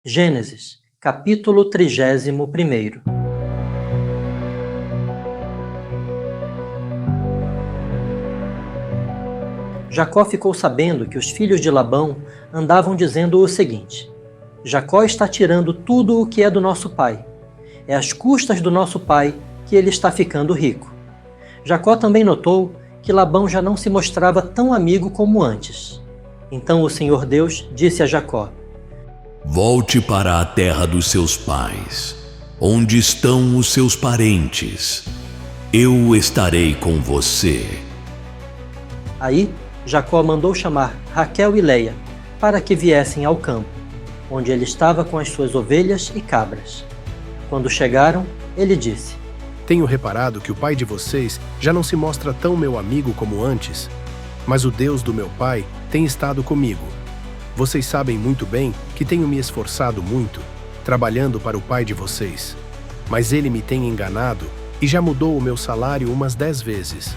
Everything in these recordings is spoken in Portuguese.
Gênesis, capítulo 31. Jacó ficou sabendo que os filhos de Labão andavam dizendo o seguinte: Jacó está tirando tudo o que é do nosso pai. É às custas do nosso pai que ele está ficando rico. Jacó também notou que Labão já não se mostrava tão amigo como antes. Então o Senhor Deus disse a Jacó: Volte para a terra dos seus pais, onde estão os seus parentes. Eu estarei com você. Aí Jacó mandou chamar Raquel e Leia para que viessem ao campo, onde ele estava com as suas ovelhas e cabras. Quando chegaram, ele disse: Tenho reparado que o pai de vocês já não se mostra tão meu amigo como antes, mas o Deus do meu pai tem estado comigo. Vocês sabem muito bem que tenho me esforçado muito, trabalhando para o pai de vocês. Mas ele me tem enganado e já mudou o meu salário umas 10 vezes.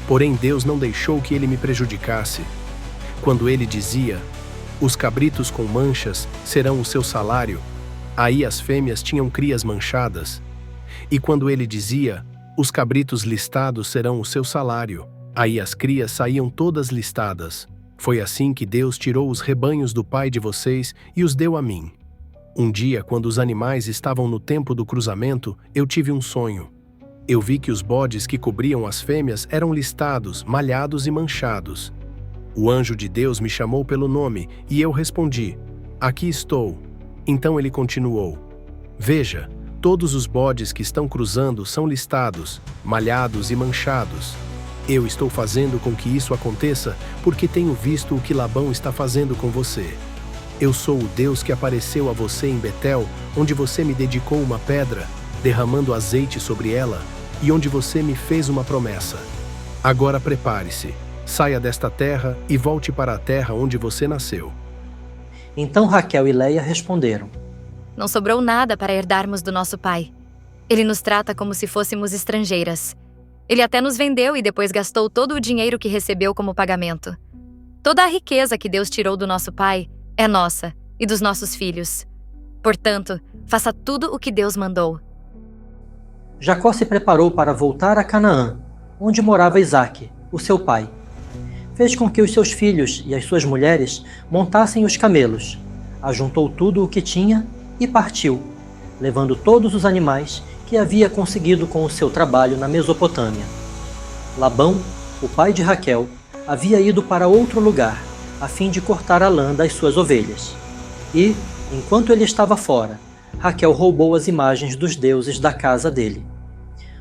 Porém, Deus não deixou que ele me prejudicasse. Quando ele dizia: os cabritos com manchas serão o seu salário, aí as fêmeas tinham crias manchadas. E quando ele dizia: os cabritos listados serão o seu salário, aí as crias saíam todas listadas. Foi assim que Deus tirou os rebanhos do pai de vocês e os deu a mim. Um dia, quando os animais estavam no tempo do cruzamento, eu tive um sonho. Eu vi que os bodes que cobriam as fêmeas eram listados, malhados e manchados. O anjo de Deus me chamou pelo nome e eu respondi: aqui estou. Então ele continuou: veja, todos os bodes que estão cruzando são listados, malhados e manchados. Eu estou fazendo com que isso aconteça porque tenho visto o que Labão está fazendo com você. Eu sou o Deus que apareceu a você em Betel, onde você me dedicou uma pedra, derramando azeite sobre ela, e onde você me fez uma promessa. Agora prepare-se, saia desta terra e volte para a terra onde você nasceu. Então Raquel e Leia responderam: Não sobrou nada para herdarmos do nosso pai. Ele nos trata como se fôssemos estrangeiras. Ele até nos vendeu e depois gastou todo o dinheiro que recebeu como pagamento. Toda a riqueza que Deus tirou do nosso pai é nossa e dos nossos filhos. Portanto, faça tudo o que Deus mandou. Jacó se preparou para voltar a Canaã, onde morava Isaque, o seu pai. Fez com que os seus filhos e as suas mulheres montassem os camelos, ajuntou tudo o que tinha e partiu, levando todos os animais que havia conseguido com o seu trabalho na Mesopotâmia. Labão, o pai de Raquel, havia ido para outro lugar, a fim de cortar a lã das suas ovelhas. E, enquanto ele estava fora, Raquel roubou as imagens dos deuses da casa dele.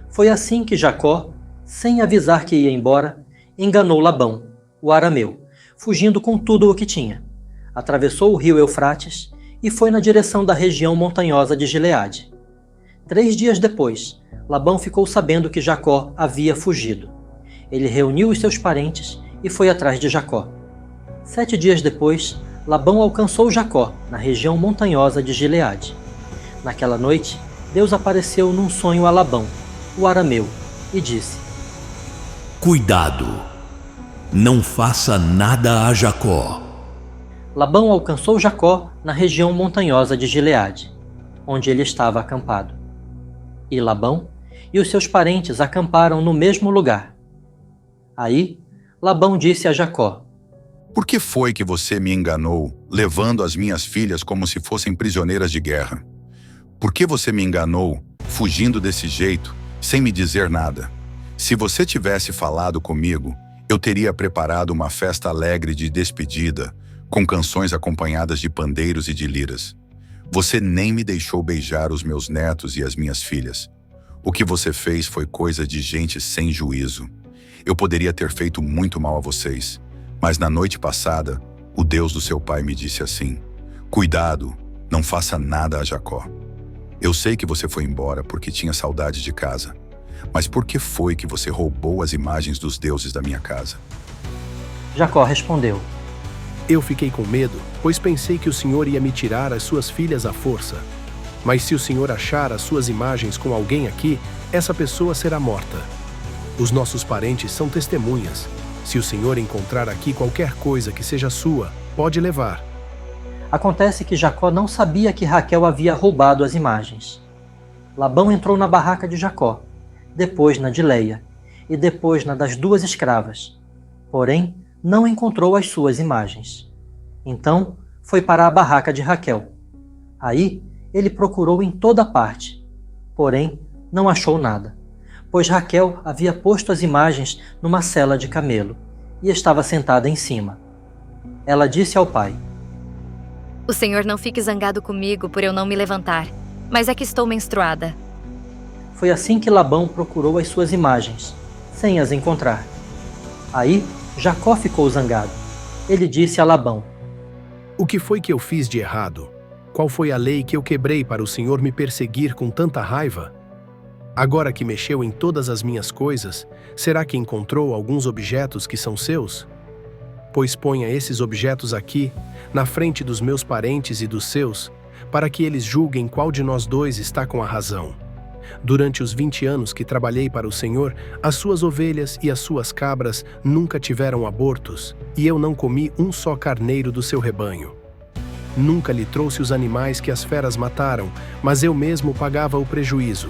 Foi assim que Jacó, sem avisar que ia embora, enganou Labão, o arameu, fugindo com tudo o que tinha. Atravessou o rio Eufrates e foi na direção da região montanhosa de Gileade. 3 dias depois, Labão ficou sabendo que Jacó havia fugido. Ele reuniu os seus parentes e foi atrás de Jacó. 7 dias depois, Labão alcançou Jacó, na região montanhosa de Gileade. Naquela noite, Deus apareceu num sonho a Labão, o arameu, e disse: Cuidado! Não faça nada a Jacó. Labão alcançou Jacó na região montanhosa de Gileade, onde ele estava acampado. E Labão e os seus parentes acamparam no mesmo lugar. Aí, Labão disse a Jacó: Por que foi que você me enganou, levando as minhas filhas como se fossem prisioneiras de guerra? Por que você me enganou, fugindo desse jeito, sem me dizer nada? Se você tivesse falado comigo, eu teria preparado uma festa alegre de despedida, com canções acompanhadas de pandeiros e de liras. Você nem me deixou beijar os meus netos e as minhas filhas. O que você fez foi coisa de gente sem juízo. Eu poderia ter feito muito mal a vocês, mas na noite passada, o Deus do seu pai me disse assim: Cuidado, não faça nada a Jacó. Eu sei que você foi embora porque tinha saudade de casa. Mas por que foi que você roubou as imagens dos deuses da minha casa? Jacó respondeu: Eu fiquei com medo, pois pensei que o Senhor ia me tirar as suas filhas à força. Mas se o Senhor achar as suas imagens com alguém aqui, essa pessoa será morta. Os nossos parentes são testemunhas. Se o Senhor encontrar aqui qualquer coisa que seja sua, pode levar. Acontece que Jacó não sabia que Raquel havia roubado as imagens. Labão entrou na barraca de Jacó, depois na de Leia, e depois na das 2 escravas. Porém, não encontrou as suas imagens. Então, foi para a barraca de Raquel. Aí, ele procurou em toda parte, porém, não achou nada, pois Raquel havia posto as imagens numa sela de camelo e estava sentada em cima. Ela disse ao pai: O senhor não fique zangado comigo por eu não me levantar, mas é que estou menstruada. Foi assim que Labão procurou as suas imagens, sem as encontrar. Aí, Jacó ficou zangado. Ele disse a Labão: O que foi que eu fiz de errado? Qual foi a lei que eu quebrei para o Senhor me perseguir com tanta raiva? Agora que mexeu em todas as minhas coisas, será que encontrou alguns objetos que são seus? Pois ponha esses objetos aqui, na frente dos meus parentes e dos seus, para que eles julguem qual de nós dois está com a razão. Durante os 20 anos que trabalhei para o Senhor, as suas ovelhas e as suas cabras nunca tiveram abortos, e eu não comi um só carneiro do seu rebanho. Nunca lhe trouxe os animais que as feras mataram, mas eu mesmo pagava o prejuízo.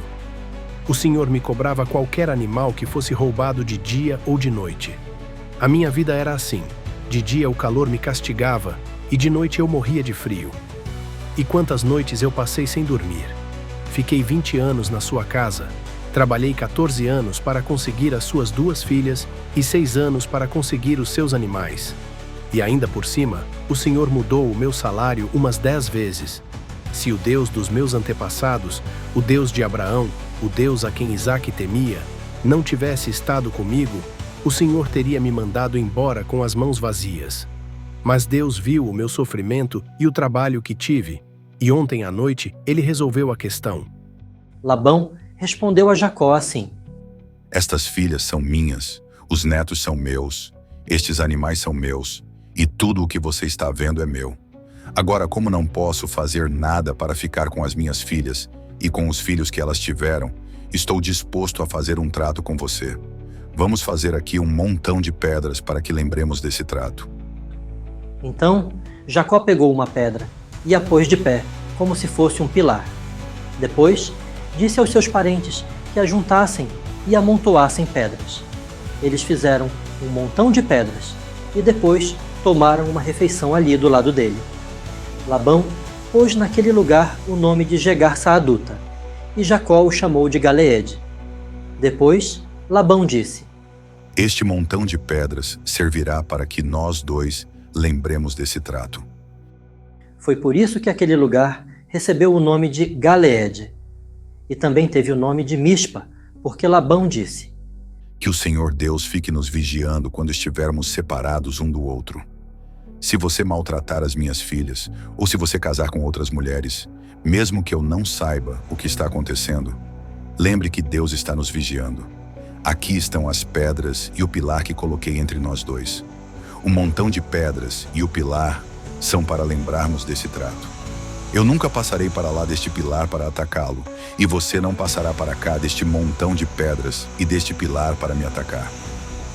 O Senhor me cobrava qualquer animal que fosse roubado de dia ou de noite. A minha vida era assim: de dia o calor me castigava, e de noite eu morria de frio. E quantas noites eu passei sem dormir. Fiquei 20 anos na sua casa, trabalhei 14 anos para conseguir as suas 2 filhas e 6 anos para conseguir os seus animais. E ainda por cima, o Senhor mudou o meu salário umas 10 vezes. Se o Deus dos meus antepassados, o Deus de Abraão, o Deus a quem Isaque temia, não tivesse estado comigo, o Senhor teria me mandado embora com as mãos vazias. Mas Deus viu o meu sofrimento e o trabalho que tive, e ontem à noite ele resolveu a questão. Labão respondeu a Jacó assim: Estas filhas são minhas, os netos são meus, estes animais são meus, e tudo o que você está vendo é meu. Agora, como não posso fazer nada para ficar com as minhas filhas e com os filhos que elas tiveram, estou disposto a fazer um trato com você. Vamos fazer aqui um montão de pedras para que lembremos desse trato. Então, Jacó pegou uma pedra e a pôs de pé, como se fosse um pilar. Depois, disse aos seus parentes que a juntassem e amontoassem pedras. Eles fizeram um montão de pedras e depois tomaram uma refeição ali do lado dele. Labão pôs naquele lugar o nome de Jegar-Saaduta, e Jacó o chamou de Galeede. Depois, Labão disse: Este montão de pedras servirá para que nós dois lembremos desse trato. Foi por isso que aquele lugar recebeu o nome de Galeede. E também teve o nome de Mispa, porque Labão disse: Que o Senhor Deus fique nos vigiando quando estivermos separados um do outro. Se você maltratar as minhas filhas, ou se você casar com outras mulheres, mesmo que eu não saiba o que está acontecendo, lembre que Deus está nos vigiando. Aqui estão as pedras e o pilar que coloquei entre nós dois. Um montão de pedras e o pilar são para lembrarmos desse trato. Eu nunca passarei para lá deste pilar para atacá-lo, e você não passará para cá deste montão de pedras e deste pilar para me atacar.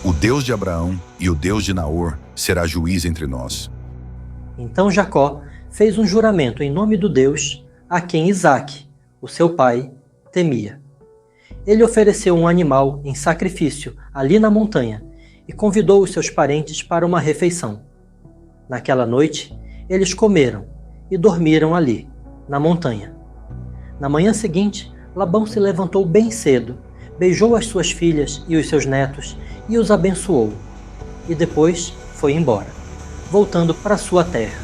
O Deus de Abraão e o Deus de Naor será juiz entre nós. Então Jacó fez um juramento em nome do Deus a quem Isaque, o seu pai, temia. Ele ofereceu um animal em sacrifício ali na montanha e convidou os seus parentes para uma refeição. Naquela noite, eles comeram e dormiram ali, na montanha. Na manhã seguinte, Labão se levantou bem cedo, beijou as suas filhas e os seus netos e os abençoou. E depois foi embora, voltando para sua terra.